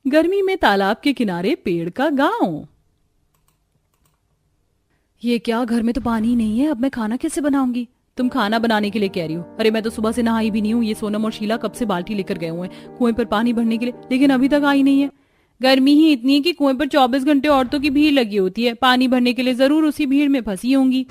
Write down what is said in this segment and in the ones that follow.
गर्मी में तालाब के किनारे पेड़ का गांव। ये क्या, घर में तो पानी ही नहीं है, अब मैं खाना कैसे बनाऊंगी? तुम खाना बनाने के लिए कह रही हो? अरे मैं तो सुबह से नहाई भी नहीं हूँ। ये सोनम और शीला कब से बाल्टी लेकर गए हुए हैं कुएं पर पानी भरने के लिए, लेकिन अभी तक आई नहीं है। गर्मी ही इतनी है कि कुएं पर 24 घंटे औरतों की भीड़ लगी होती है पानी भरने के लिए, जरूर उसी भीड़ में फंसी होंगी।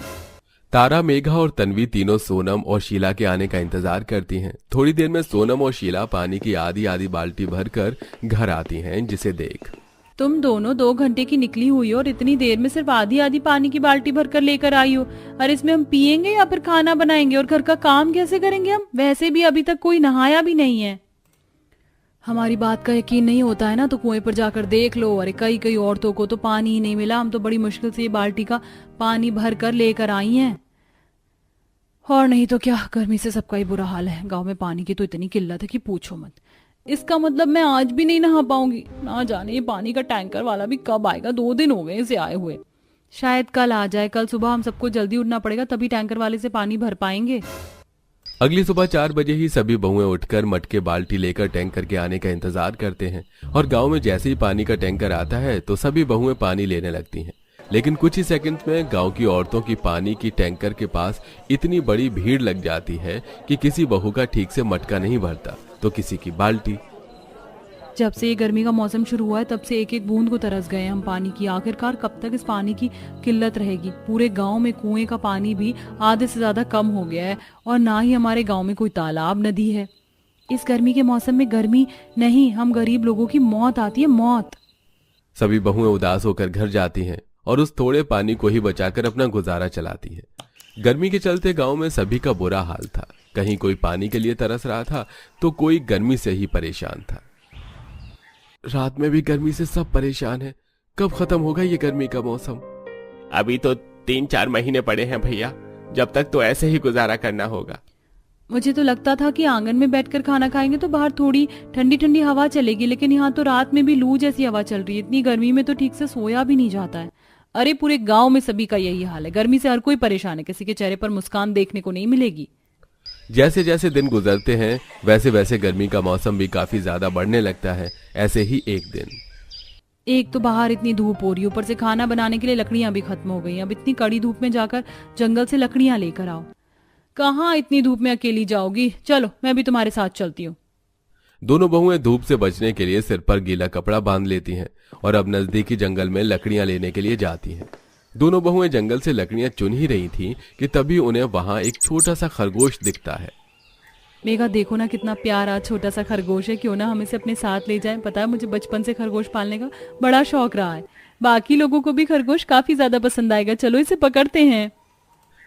तारा, मेघा और तन्वी तीनों सोनम और शीला के आने का इंतजार करती हैं। थोड़ी देर में सोनम और शीला पानी की आधी आधी बाल्टी भरकर घर आती हैं, जिसे देख तुम दोनों 2 घंटे की निकली हुई हो और इतनी देर में सिर्फ आधी आधी पानी की बाल्टी भर कर लेकर आई हो। और इसमें हम पियेंगे या फिर खाना बनाएंगे और घर का काम कैसे करेंगे हम? वैसे भी अभी तक कोई नहाया भी नहीं है। हमारी बात का यकीन नहीं होता है ना तो कुएं पर जाकर देख लो। अरे कई कई औरतों को तो पानी ही नहीं मिला, हम तो बड़ी मुश्किल से ये बाल्टी का पानी भर कर लेकर आई हैं। और नहीं तो क्या, गर्मी से सबका ही बुरा हाल है। गांव में पानी की तो इतनी किल्लत है कि पूछो मत। इसका मतलब मैं आज भी नहीं नहा पाऊंगी। ना जाने ये पानी का टैंकर वाला भी कब आएगा, 2 दिन हो गए इसे आए हुए। शायद कल आ जाए। कल सुबह हम सबको जल्दी उठना पड़ेगा, तभी टैंकर वाले से पानी भर पाएंगे। अगली सुबह 4 बजे ही सभी बहुएं उठकर मटके बाल्टी लेकर टैंकर के आने का इंतजार करते हैं। और गांव में जैसे ही पानी का टैंकर आता है तो सभी बहुएं पानी लेने लगती हैं। लेकिन कुछ ही सेकंड्स में गांव की औरतों की पानी की टैंकर के पास इतनी बड़ी भीड़ लग जाती है कि किसी बहू का ठीक से मटका नहीं भरता तो किसी की बाल्टी। जब से ये गर्मी का मौसम शुरू हुआ है तब से एक एक बूंद को तरस गए हम पानी की। आखिरकार कब तक इस पानी की किल्लत रहेगी? पूरे गांव में कुएं का पानी भी आधे से ज्यादा कम हो गया है और ना ही हमारे गांव में कोई तालाब नदी है। इस गर्मी के मौसम में गर्मी नहीं, हम गरीब लोगों की मौत आती है, मौत। सभी बहुएं उदास होकर घर जाती हैं और उस थोड़े पानी को ही बचाकर अपना गुजारा चलाती हैं। गर्मी के चलते गांव में सभी का बुरा हाल था। कहीं कोई पानी के लिए तरस रहा था तो कोई गर्मी से ही परेशान था। रात में भी गर्मी से सब परेशान है। कब खत्म होगा ये गर्मी का मौसम? अभी तो 3-4 महीने पड़े हैं भैया, जब तक तो ऐसे ही गुजारा करना होगा। मुझे तो लगता था कि आंगन में बैठकर खाना खाएंगे तो बाहर थोड़ी ठंडी ठंडी हवा चलेगी, लेकिन यहाँ तो रात में भी लू जैसी हवा चल रही है। इतनी गर्मी में तो ठीक से सोया भी नहीं जाता है। अरे पूरे गांव में सभी का यही हाल है। गर्मी से हर कोई परेशान है, किसी के चेहरे पर मुस्कान देखने को नहीं मिलेगी। जैसे जैसे दिन गुजरते हैं वैसे वैसे गर्मी का मौसम भी काफी ज्यादा बढ़ने लगता है। ऐसे ही एक दिन, एक तो बाहर इतनी धूप हो रही, ऊपर से खाना बनाने के लिए लकड़ियां भी खत्म हो गई। अब इतनी कड़ी धूप में जाकर जंगल से लकड़ियां लेकर आओ। कहाँ इतनी धूप में अकेली जाओगी? चलो मैं भी तुम्हारे साथ चलती हूँ। दोनों बहुएं धूप से बचने के लिए सिर पर गीला कपड़ा बांध लेती हैं और अब नजदीकी जंगल में लकड़ियां लेने के लिए जाती हैं। दोनों बहुएं जंगल से लकड़ियां चुन ही रही थीं कि तभी उन्हें वहां एक छोटा सा खरगोश दिखता है। मेघा देखो ना कितना प्यारा छोटा सा खरगोश है, क्यों ना हम इसे अपने साथ ले जाएं। पता है मुझे बचपन से खरगोश पालने का बड़ा शौक रहा है। बाकी लोगों को भी खरगोश काफी ज्यादा पसंद आएगा। चलो इसे पकड़ते हैं।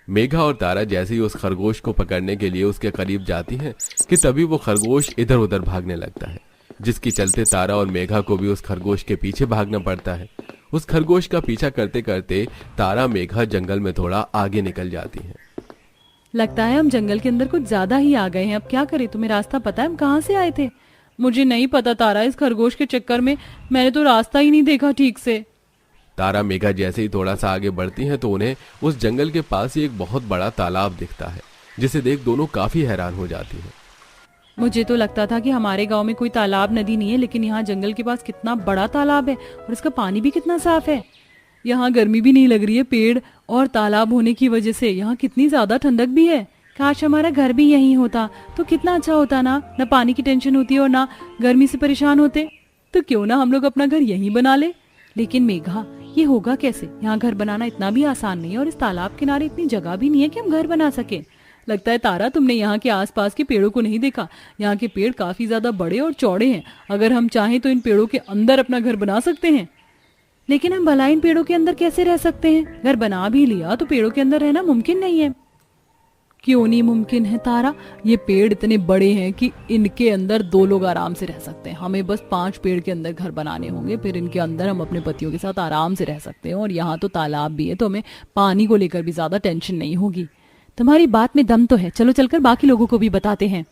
मेघा और तारा जैसे ही उस खरगोश को पकड़ने के लिए उसके करीब जाती हैं कि तभी वो खरगोश इधर उधर भागने लगता है, जिसके चलते तारा और मेघा को भी उस खरगोश के पीछे भागना पड़ता है। उस खरगोश का पीछा करते करते तारा मेघा जंगल में थोड़ा आगे निकल जाती हैं। लगता है हम जंगल के अंदर कुछ ज्यादा ही आ गए हैं। अब क्या करें? तुम्हें रास्ता पता है हम कहाँ से आए थे? मुझे नहीं पता तारा, इस खरगोश के चक्कर में मैंने तो रास्ता ही नहीं देखा ठीक से। तारा मेघा जैसे ही थोड़ा सा आगे बढ़ती हैं तो उन्हें उस जंगल के पास ही एक बहुत बड़ा तालाब दिखता है, जिसे देख दोनों काफी हैरान हो जाती हैं। मुझे तो लगता था कि हमारे गांव में कोई तालाब नदी नहीं है, लेकिन यहाँ जंगल के पास कितना बड़ा तालाब है और इसका पानी भी कितना साफ है। यहाँ गर्मी भी नहीं लग रही है। पेड़ और तालाब होने की वजह से यहाँ कितनी ज्यादा ठंडक भी है। काश हमारा घर भी यहीं होता तो कितना अच्छा होता ना। न पानी की टेंशन होती और ना गर्मी से परेशान होते। तो क्यों ना हम लोग अपना घर यहीं बना ले। लेकिन मेघा ये होगा कैसे? यहाँ घर बनाना इतना भी आसान नहीं है और इस तालाब किनारे इतनी जगह भी नहीं है कि हम घर बना सके। लगता है तारा तुमने यहाँ के आसपास के पेड़ों को नहीं देखा। यहाँ के पेड़ काफी ज्यादा बड़े और चौड़े हैं। अगर हम चाहें तो इन पेड़ों के अंदर अपना घर बना सकते हैं। लेकिन हम भला इन पेड़ों के अंदर कैसे रह सकते हैं? घर बना भी लिया तो पेड़ों के अंदर रहना मुमकिन नहीं है। क्यों नहीं मुमकिन है तारा? ये पेड़ इतने बड़े हैं कि इनके अंदर 2 लोग आराम से रह सकते हैं। हमें बस 5 पेड़ के अंदर घर बनाने होंगे, फिर इनके अंदर हम अपने पतियों के साथ आराम से रह सकते हैं। और यहाँ तो तालाब भी है तो हमें पानी को लेकर भी ज्यादा टेंशन नहीं होगी। तुम्हारी बात में दम तो है। चलो चलकर बाकी लोगों को भी बताते हैं।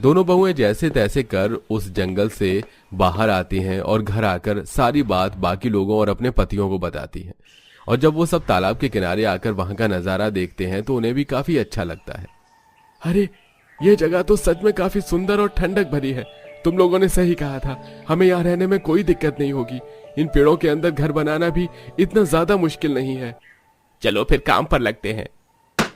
दोनों बहुएं जैसे तैसे कर उस जंगल से बाहर आती हैं और घर आकर सारी बात बाकी लोगों और अपने पतियों को बताती हैं। और जब वो सब तालाब के किनारे आकर वहां का नजारा देखते हैं तो उन्हें भी काफी अच्छा लगता है। अरे ये जगह तो सच में काफी सुंदर और ठंडक भरी है। तुम लोगों ने सही कहा था, हमें यहाँ रहने में कोई दिक्कत नहीं होगी। इन पेड़ों के अंदर घर बनाना भी इतना ज्यादा मुश्किल नहीं है। चलो फिर काम पर लगते हैं।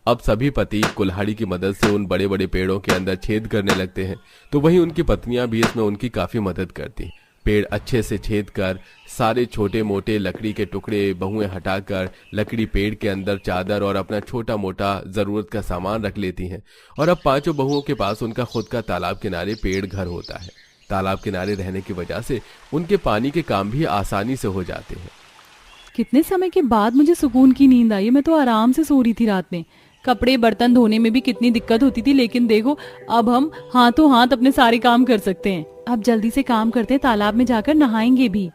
अब सभी पति कुल्हाड़ी की मदद से उन बड़े बड़े पेड़ों के अंदर छेद करने लगते हैं, तो वहीं उनकी पत्नियां भी इसमें उनकी काफी मदद करती हैं। पेड़ अच्छे से छेद कर सारे छोटे मोटे लकड़ी के टुकड़े बहुएं हटाकर लकड़ी पेड़ के अंदर चादर और अपना छोटा मोटा जरूरत का सामान रख लेती हैं। और अब पांचों बहुओं के पास उनका खुद का तालाब किनारे पेड़ घर होता है। तालाब किनारे रहने की वजह से उनके पानी के काम भी आसानी से हो जाते हैं। कितने समय के बाद मुझे सुकून की नींद आई। मैं तो आराम से सो रही थी रात में। कपड़े बर्तन धोने में भी कितनी दिक्कत होती थी, लेकिन देखो अब हम हाथों हाथ अपने सारे काम कर सकते हैं। अब जल्दी से काम करते हैं, तालाब में जाकर नहाएंगे भी।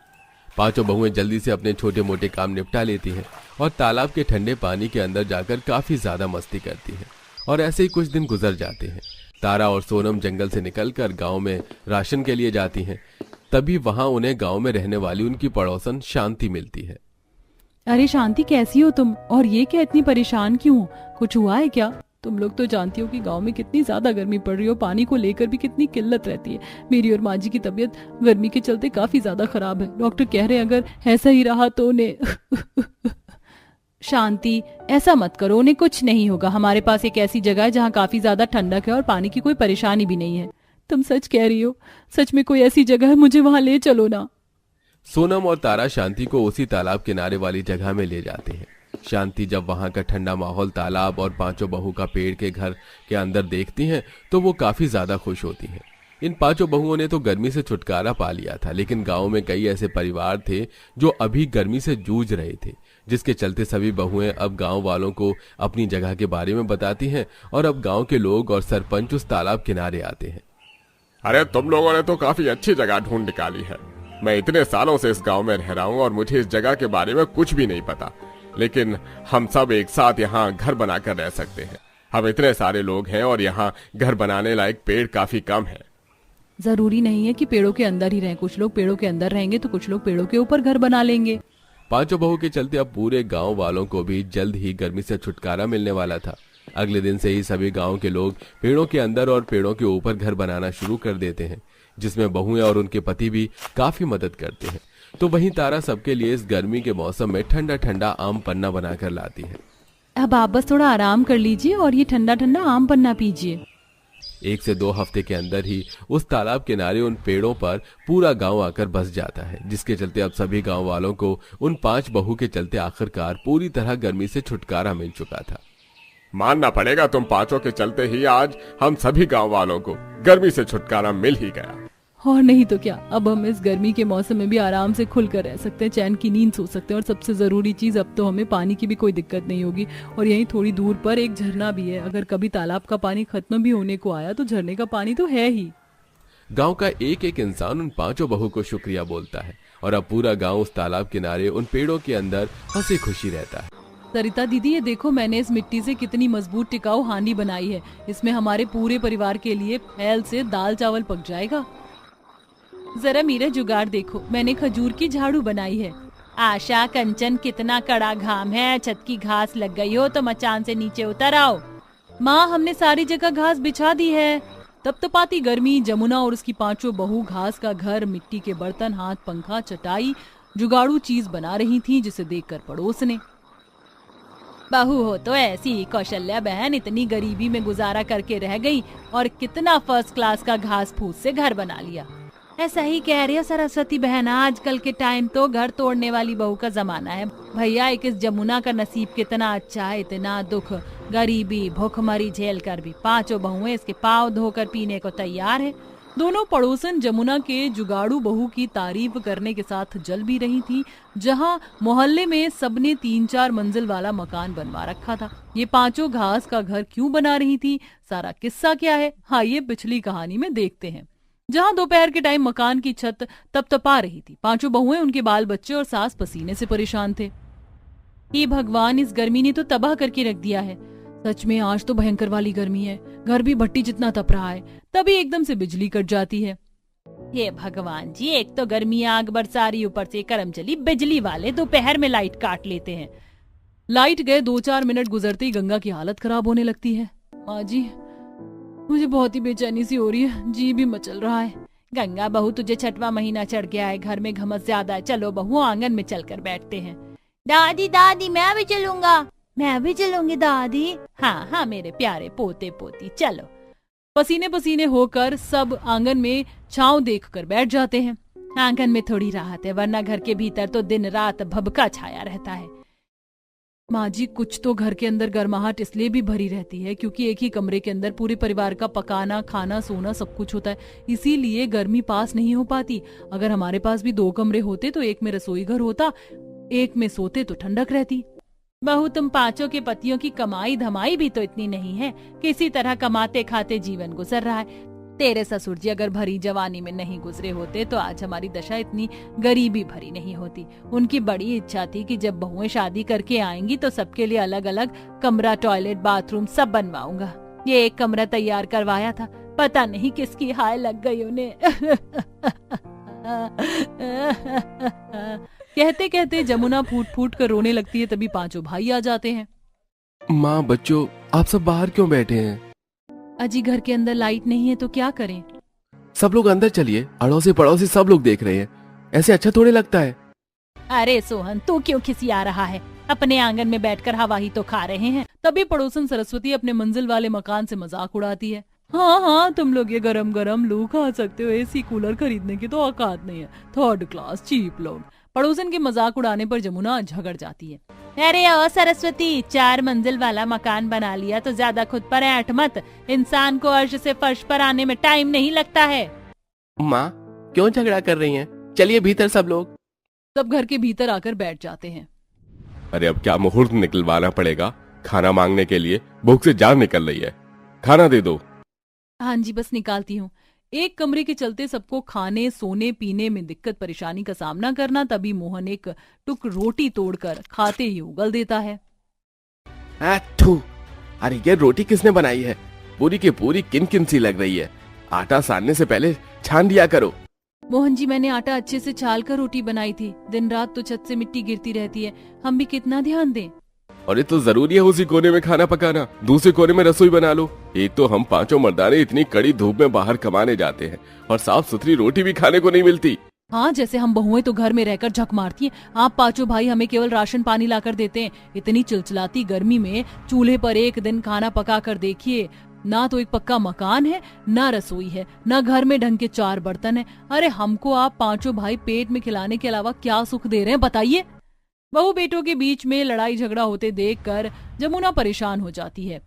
पांचों बहुएं जल्दी से अपने छोटे मोटे काम निपटा लेती हैं और तालाब के ठंडे पानी के अंदर जाकर काफी ज्यादा मस्ती करती हैं। और ऐसे ही कुछ दिन गुजर जाते हैं। तारा और सोनम जंगल से निकलकर गांव में राशन के लिए जाती हैं। तभी वहां उन्हें गांव में रहने वाली उनकी पड़ोसन शांति मिलती है। अरे शांति, कैसी हो तुम? और ये क्या, इतनी परेशान क्यों हो? कुछ हुआ है क्या? तुम लोग तो जानती हो कि गांव में कितनी ज्यादा गर्मी पड़ रही है और पानी को लेकर भी कितनी किल्लत रहती है। मेरी और माँ जी की तबीयत गर्मी के चलते काफी ज्यादा खराब है। डॉक्टर कह रहे हैं अगर ऐसा ही रहा तो उन्हें शांति, ऐसा मत करो, उन्हें कुछ नहीं होगा। हमारे पास एक ऐसी जगह है जहाँ काफी ज्यादा ठंडक है और पानी की कोई परेशानी भी नहीं है। तुम सच कह रही हो? सच में कोई ऐसी जगह है? मुझे वहां ले चलो ना। सोनम और तारा शांति को उसी तालाब किनारे वाली जगह में ले जाते हैं। शांति जब वहां का ठंडा माहौल, तालाब और पांचों बहू का पेड़ के घर के अंदर देखती हैं तो वो काफी ज्यादा खुश होती हैं। इन पांचों बहुओं ने तो गर्मी से छुटकारा पा लिया था, लेकिन गांव में कई ऐसे परिवार थे जो अभी गर्मी से जूझ रहे थे, जिसके चलते सभी बहुएं अब गांव वालों को अपनी जगह के बारे में बताती हैं और अब गांव के लोग और सरपंच उस तालाब किनारे आते हैं। अरे तुम लोगों ने तो काफी अच्छी जगह ढूंढ निकाली है। मैं इतने सालों से इस गांव में रह रहा हूँ और मुझे इस जगह के बारे में कुछ भी नहीं पता, लेकिन हम सब एक साथ यहाँ घर बनाकर रह सकते हैं। हम इतने सारे लोग हैं और यहाँ घर बनाने लायक पेड़ काफी कम है। जरूरी नहीं है कि पेड़ों के अंदर ही रहें। कुछ लोग पेड़ों के अंदर रहेंगे तो कुछ लोग पेड़ों के ऊपर घर बना लेंगे। पांचों बहू के चलते अब पूरे गांव वालों को भी जल्द ही गर्मी से छुटकारा मिलने वाला था। अगले दिन से ही सभी गांव के लोग पेड़ों के अंदर और पेड़ों के ऊपर घर बनाना शुरू कर देते हैं, जिसमें बहुएं और उनके पति भी काफी मदद करते हैं। तो वहीं तारा सबके लिए इस गर्मी के मौसम में ठंडा ठंडा आम पन्ना बनाकर लाती है। अब आप बस थोड़ा आराम कर लीजिए और ये ठंडा ठंडा आम पन्ना पीजिए। 1 से 2 हफ्ते के अंदर ही उस तालाब किनारे उन पेड़ों पर पूरा गांव आकर बस जाता है, जिसके चलते अब सभी गांव वालों को उन 5 बहू के चलते आखिरकार पूरी तरह गर्मी से छुटकारा मिल चुका था। मानना पड़ेगा, तुम पांचों के चलते ही आज हम सभी गांव वालों को गर्मी से छुटकारा मिल ही गया। और नहीं तो क्या, अब हम इस गर्मी के मौसम में भी आराम से खुलकर रह सकते हैं, चैन की नींद सो सकते हैं। और सबसे जरूरी चीज, अब तो हमें पानी की भी कोई दिक्कत नहीं होगी। और यहीं थोड़ी दूर पर एक झरना भी है। अगर कभी तालाब का पानी खत्म भी होने को आया तो झरने का पानी तो है ही। गांव का एक एक इंसान उन 5 बहू को शुक्रिया बोलता है और अब पूरा गांव उस तालाब किनारे उन पेड़ों के अंदर हंसी खुशी रहता है। सरिता दीदी, ये देखो मैंने इस मिट्टी से कितनी मजबूत टिकाऊ हांडी बनाई है। इसमें हमारे पूरे परिवार के लिए फैल से दाल चावल पक जाएगा। जरा मेरा जुगाड़ देखो, मैंने खजूर की झाड़ू बनाई है। आशा, कंचन, कितना कड़ा घाम है, छत की घास लग गई हो तो मचान से नीचे उतर आओ। माँ, हमने सारी जगह घास बिछा दी है। तब तपाती गर्मी, जमुना और उसकी 5 बहू घास का घर, मिट्टी के बर्तन, हाथ पंखा, चटाई, जुगाड़ू चीज बना रही थी, जिसे देखकर पड़ोस ने, बहू हो तो ऐसी, कौशल्या बहन इतनी गरीबी में गुजारा करके रह गई और कितना फर्स्ट क्लास का घास फूस से घर बना लिया। ऐसा ही कह रही है सरस्वती बहन, आजकल के टाइम तो घर तोड़ने वाली बहू का जमाना है। भैया, एक इस जमुना का नसीब कितना अच्छा है, इतना दुख, गरीबी, भूखमरी झेल कर भी 5 बहुएं इसके पाँव धोकर पीने को तैयार है। दोनों पड़ोसन जमुना के जुगाड़ू बहू की तारीफ करने के साथ जल भी रही थी। जहां मोहल्ले में सबने 3-4 मंजिल वाला मकान बनवा रखा था। ये 5 घास का घर क्यों बना रही थी, सारा किस्सा क्या है, आइए पिछली कहानी में देखते हैं। जहां दोपहर के टाइम मकान की छत तपतपा रही थी, 5 बहुएं, उनके बाल बच्चे और सास पसीने से परेशान थे। ये भगवान, इस गर्मी ने तो तबाह करके रख दिया है। सच में आज तो भयंकर वाली गर्मी है। घर भी भट्टी जितना तप रहा है। तभी एकदम से बिजली कट जाती है। हे भगवान जी, एक तो गर्मी आग बरसा रही, ऊपर से करमचली बिजली वाले दोपहर में लाइट काट लेते हैं। लाइट गए 2-4 मिनट गुजरते ही गंगा की हालत खराब होने लगती है। माँ जी, मुझे बहुत ही बेचैनी सी हो रही है, जी भी मचल रहा है। गंगा बहू, तुझे छठवां महीना चढ़ गया है, घर में घमस ज्यादा है। चलो बहू, आंगन में चलकर बैठते हैं। दादी दादी मैं भी चलूंगा। मैं भी चलूंगी दादी। हाँ हाँ मेरे प्यारे पोते पोती, चलो। पसीने पसीने होकर सब आंगन में छांव देखकर बैठ जाते हैं। आंगन में थोड़ी राहत है, वरना घर के भीतर तो दिन रात भभका छाया रहता है। माँ जी, कुछ तो घर के अंदर गर्माहट इसलिए भी भरी रहती है क्योंकि एक ही कमरे के अंदर पूरे परिवार का पकाना, खाना, सोना सब कुछ होता है, इसीलिए गर्मी पास नहीं हो पाती। अगर हमारे पास भी 2 कमरे होते तो एक में रसोई घर होता, एक में सोते तो ठंडक रहती। बहू, तुम पांचों के पतियों की कमाई धमाई भी तो इतनी नहीं है, किसी तरह कमाते खाते जीवन गुजर रहा है। तेरे ससुर जी अगर भरी जवानी में नहीं गुजरे होते तो आज हमारी दशा इतनी गरीबी भरी नहीं होती। उनकी बड़ी इच्छा थी कि जब बहुएं शादी करके आएंगी तो सबके लिए अलग अलग कमरा, टॉयलेट, बाथरूम सब बनवाऊंगा। ये एक कमरा तैयार करवाया था, पता नहीं किसकी हाय लग गई उन्हें। कहते कहते जमुना फूट फूट कर रोने लगती है। तभी पांचों भाई आ जाते हैं। माँ, बच्चों, आप सब बाहर क्यों बैठे हैं? अजी, घर के अंदर लाइट नहीं है तो क्या करें? सब लोग अंदर चलिए, अड़ोसी पड़ोसी सब लोग देख रहे हैं, ऐसे अच्छा थोड़े लगता है। अरे सोहन, तू क्यों खिसिया रहा है? अपने आंगन में बैठकर हवा ही तो खा रहे हैं। तभी पड़ोसन सरस्वती अपने मंजिल वाले मकान से मजाक उड़ाती है। हाँ हाँ, तुम लोग ये गरम गरम लू खा सकते हो, एसी कूलर खरीदने की तो औकात नहीं है, 3rd क्लास चीप लोग। पड़ोसन के मजाक उड़ाने पर जमुना झगड़ जाती है। अरे ओ सरस्वती, 4 मंजिल वाला मकान बना लिया तो ज्यादा खुद पर ऐंठ मत। इंसान को अर्श से फर्श पर आने में टाइम नहीं लगता है। माँ, क्यों झगड़ा कर रही हैं? चलिए भीतर सब लोग। सब घर के भीतर आकर बैठ जाते हैं। अरे अब क्या मुहूर्त निकलवाना पड़ेगा खाना मांगने के लिए? भूख से जान निकल रही है, खाना दे दो। हाँ जी, बस निकालती हूँ। एक कमरे के चलते सबको खाने, सोने, पीने में दिक्कत परेशानी का सामना करना। तभी मोहन एक टुक रोटी तोड़कर खाते ही उगल देता है। थू, अरे ये रोटी किसने बनाई है? पूरी की पूरी किन किन सी लग रही है। आटा सानने से पहले छान दिया करो। मोहन जी, मैंने आटा अच्छे से छाल कर रोटी बनाई थी। दिन रात तो छत से मिट्टी गिरती रहती है, हम भी कितना ध्यान दें। और ये तो जरूरी है उसी कोने में खाना पकाना, दूसरे कोने में रसोई बना लो। एक तो हम पांचों मर्दाने इतनी कड़ी धूप में बाहर कमाने जाते हैं और साफ सुथरी रोटी भी खाने को नहीं मिलती। हाँ, जैसे हम बहुएं तो घर में रहकर झक मारती हैं, आप पांचों भाई हमें केवल राशन पानी लाकर देते हैं। इतनी चिलचिलाती गर्मी में चूल्हे पर एक दिन खाना पका कर देखिए। ना तो एक पक्का मकान है, ना रसोई है, ना घर में ढंग के 4 बर्तन है। अरे हमको आप पांचों भाई पेट में खिलाने के अलावा क्या सुख दे रहे हैं, बताइए। बहू बेटों के बीच में लड़ाई झगड़ा होते देखकर जमुना परेशान हो जाती है।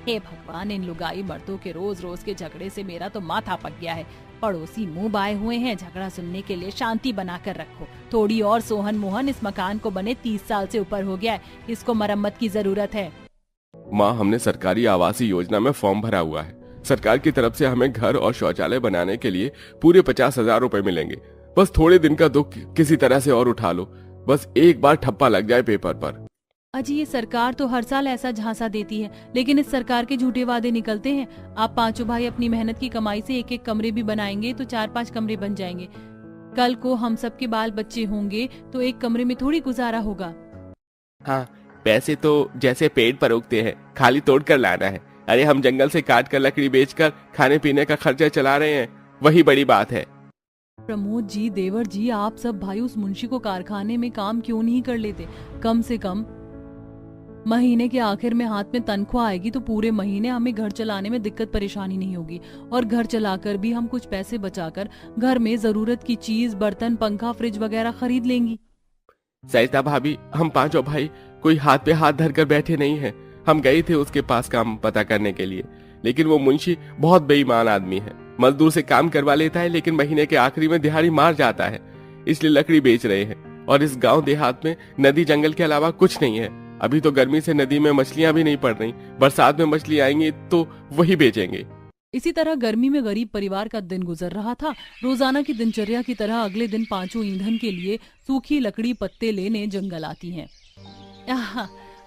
हे भगवान, इन लुगाई मर्दों के रोज रोज के झगड़े से मेरा तो माथा पक गया है। पड़ोसी मुंह बाए हुए हैं, झगड़ा सुनने के लिए शांति बनाकर रखो थोड़ी और। सोहन मोहन, इस मकान को बने 30 साल से ऊपर हो गया है, इसको मरम्मत की जरूरत है। माँ, हमने सरकारी आवासीय योजना में फॉर्म भरा हुआ है। सरकार की तरफ से हमें घर और शौचालय बनाने के लिए पूरे 50,000 रुपए मिलेंगे। बस थोड़े दिन का दुख किसी तरह से और उठा लो, बस एक बार ठप्पा लग जाए पेपर पर। अजी, ये सरकार तो हर साल ऐसा झांसा देती है, लेकिन इस सरकार के झूठे वादे निकलते हैं। आप पांचों भाई अपनी मेहनत की कमाई से एक एक कमरे भी बनाएंगे तो 4-5 कमरे बन जाएंगे। कल को हम सबके बाल बच्चे होंगे तो एक कमरे में थोड़ी गुजारा होगा। हाँ, पैसे तो जैसे पेड़ पर उगते हैं, खाली तोड़ कर लाना है। अरे हम जंगल से काट कर लकड़ी बेचकर खाने पीने का खर्चा चला रहे हैं, वही बड़ी बात है। प्रमोद जी, देवर जी, आप सब भाई उस मुंशी को कारखाने में काम क्यों नहीं कर लेते? कम से कम महीने के आखिर में हाथ में तनख्वाह आएगी तो पूरे महीने हमें घर चलाने में दिक्कत परेशानी नहीं होगी, और घर चलाकर भी हम कुछ पैसे बचाकर घर में जरूरत की चीज, बर्तन, पंखा, फ्रिज वगैरह खरीद लेंगी। सरिता भाभी, हम पांचों भाई कोई हाथ पे हाथ धर कर बैठे नहीं हैं। हम गए थे उसके पास काम पता करने के लिए, लेकिन वो मुंशी बहुत बेईमान आदमी है। मजदूर से काम करवा लेता है लेकिन महीने के आखिरी में दिहाड़ी मार जाता है, इसलिए लकड़ी बेच रहे हैं। और इस गांव देहात में नदी जंगल के अलावा कुछ नहीं है। अभी तो गर्मी से नदी में मछलियां भी नहीं पड़ रही, बरसात में मछली आएंगी तो वही बेचेंगे। इसी तरह गर्मी में गरीब परिवार का दिन गुजर रहा था। रोजाना की दिनचर्या की तरह अगले दिन पांचों ईंधन के लिए सूखी लकड़ी पत्ते लेने जंगल आती हैं।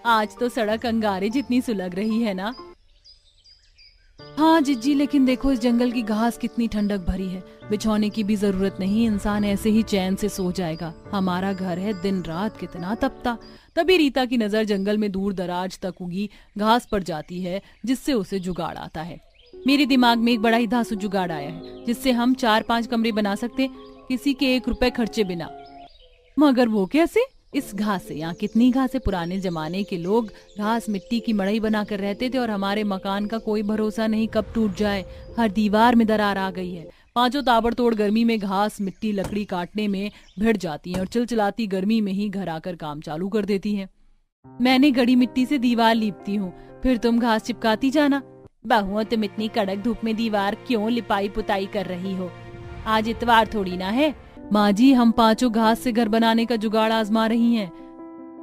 आज तो सड़क अंगारे जितनी सुलग रही है ना। हाँ जिज्जी, लेकिन देखो इस जंगल की घास कितनी ठंडक भरी है, बिछौने की भी जरूरत नहीं, इंसान ऐसे ही चैन से सो जाएगा। हमारा घर है, दिन रात कितना तपता। तभी रीता की नजर जंगल में दूर दराज तक उगी घास पर जाती है, जिससे उसे जुगाड़ आता है। मेरे दिमाग में एक बड़ा ही धांसू जुगाड़ आया है जिससे हम 4-5 कमरे बना सकते, किसी के 1 रुपए खर्चे बिना। मगर वो कैसे? इस घास से। यहाँ कितनी घास है। पुराने जमाने के लोग घास मिट्टी की मड़ई बनाकर रहते थे और हमारे मकान का कोई भरोसा नहीं कब टूट जाए। हर दीवार में दरार आ गई है। पांचों ताबड़तोड़ गर्मी में घास मिट्टी लकड़ी काटने में भिड़ जाती हैं और चिलचिलाती गर्मी में ही घर आकर काम चालू कर देती हैं। मैंने गड़ी मिट्टी से दीवार लीपती हूँ, फिर तुम घास चिपकाती जाना। बहुओं, तुम इतनी कड़क धूप में दीवार क्यों लिपाई पुताई कर रही हो? आज इतवार थोड़ी ना है। माँ जी, हम पांचों घास से घर बनाने का जुगाड़ आजमा रही हैं।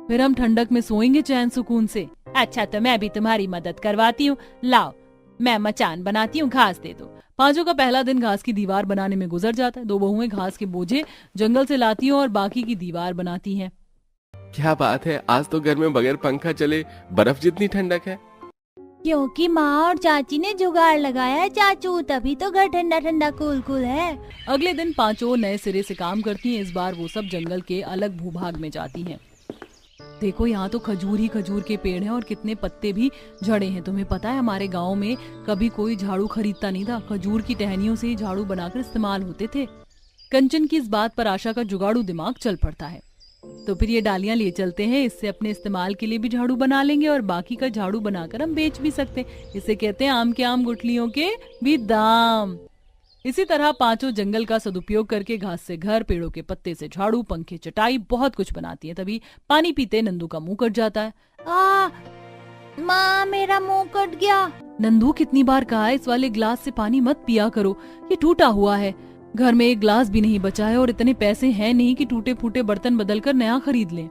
फिर हम ठंडक में सोएंगे चैन सुकून से। अच्छा, तो मैं भी तुम्हारी मदद करवाती हूँ। लाओ, मैं मचान बनाती हूँ, घास दे दो। पांचों का पहला दिन घास की दीवार बनाने में गुजर जाता है। 2 बहुएं घास के बोझे जंगल से लाती हैं और बाकी की दीवार बनाती हैं। क्या बात है, आज तो घर में बगैर पंखा चले बर्फ जितनी ठंडक है। क्योंकि माँ और चाची ने जुगाड़ लगाया है चाचू, तभी तो घर ठंडा ठंडा कूल कूल है। अगले दिन पांचों नए सिरे से काम करती हैं। इस बार वो सब जंगल के अलग भूभाग में जाती हैं। देखो, यहाँ तो खजूर ही खजूर के पेड़ हैं और कितने पत्ते भी झड़े हैं। तुम्हें पता है, हमारे गांव में कभी कोई झाड़ू खरीदता नहीं था। खजूर की टहनियों से ही झाड़ू बनाकर इस्तेमाल होते थे। कंचन की इस बात पर आशा का जुगाड़ू दिमाग चल पड़ता है। तो फिर ये डालियां ले चलते हैं, इससे अपने इस्तेमाल के लिए भी झाड़ू बना लेंगे और बाकी का झाड़ू बनाकर हम बेच भी सकते हैं। इसे कहते हैं आम के आम गुठलियों के भी दाम। इसी तरह पांचों जंगल का सदुपयोग करके घास से घर, पेड़ों के पत्ते से झाड़ू, पंखे, चटाई, बहुत कुछ बनाती है। तभी पानी पीते नंदू का मुंह कट जाता है। माँ, मेरा मुंह कट गया। नंदू, कितनी बार कहा है इस वाले ग्लास से पानी मत पिया करो, ये टूटा हुआ है। घर में एक ग्लास भी नहीं बचा है और इतने पैसे हैं नहीं कि टूटे फूटे बर्तन बदलकर नया खरीद लें।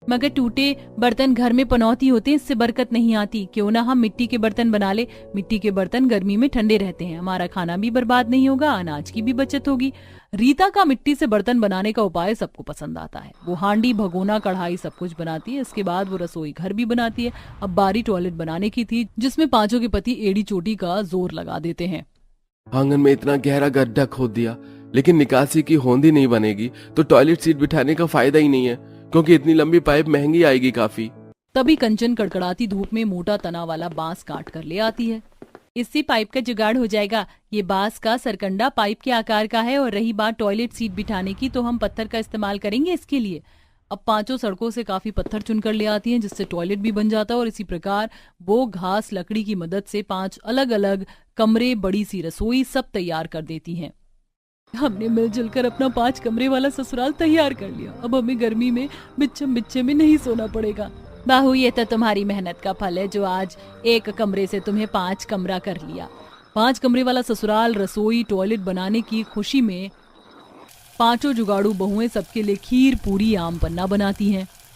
मगर टूटे बर्तन घर में पनौती होते हैं, इससे बरकत नहीं आती। क्यों ना हम मिट्टी के बर्तन बना ले। मिट्टी के बर्तन गर्मी में ठंडे रहते हैं, हमारा खाना भी बर्बाद नहीं होगा, अनाज की भी बचत होगी। रीता का मिट्टी से बर्तन बनाने का उपाय सबको पसंद आता है। वो हांडी, भगोना, कढ़ाई सब कुछ बनाती है। इसके बाद वो रसोई घर भी बनाती है। अब बारी टॉयलेट बनाने की थी, जिसमें पांचों के पति एड़ी चोटी का जोर लगा देते हैं। आंगन में इतना गहरा गड्ढा खोद दिया, लेकिन निकासी की होंदी नहीं बनेगी तो टॉयलेट सीट बिठाने का फायदा ही नहीं है, क्योंकि इतनी लंबी पाइप महंगी आएगी काफी। तभी कंचन कड़कड़ाती धूप में मोटा तना वाला बांस काट कर ले आती है। इससे पाइप का जुगाड़ हो जाएगा। ये बांस का सरकंडा पाइप के आकार का है। और रही बात टॉयलेट सीट बिठाने की, तो हम पत्थर का इस्तेमाल करेंगे इसके लिए। अब पांचों सड़कों से काफी पत्थर चुनकर ले आती हैं, जिससे टॉयलेट भी बन जाता है। और इसी प्रकार वो घास लकड़ी की मदद से 5 अलग अलग कमरे, बड़ी सी रसोई सब तैयार कर देती हैं। हमने मिलजुल कर अपना 5 कमरे वाला ससुराल तैयार कर लिया। अब हमें गर्मी में बिच्छम बिच्छे में नहीं सोना पड़ेगा। बाहू, ये तो तुम्हारी मेहनत का फल है जो आज 1 कमरे से तुम्हें 5 कमरा कर लिया। 5 कमरे वाला ससुराल, रसोई, टॉयलेट बनाने की खुशी में पांचों जुगाड़ू बहुएं सबके लिए खीर, पूरी, आम पन्ना बनाती हैं।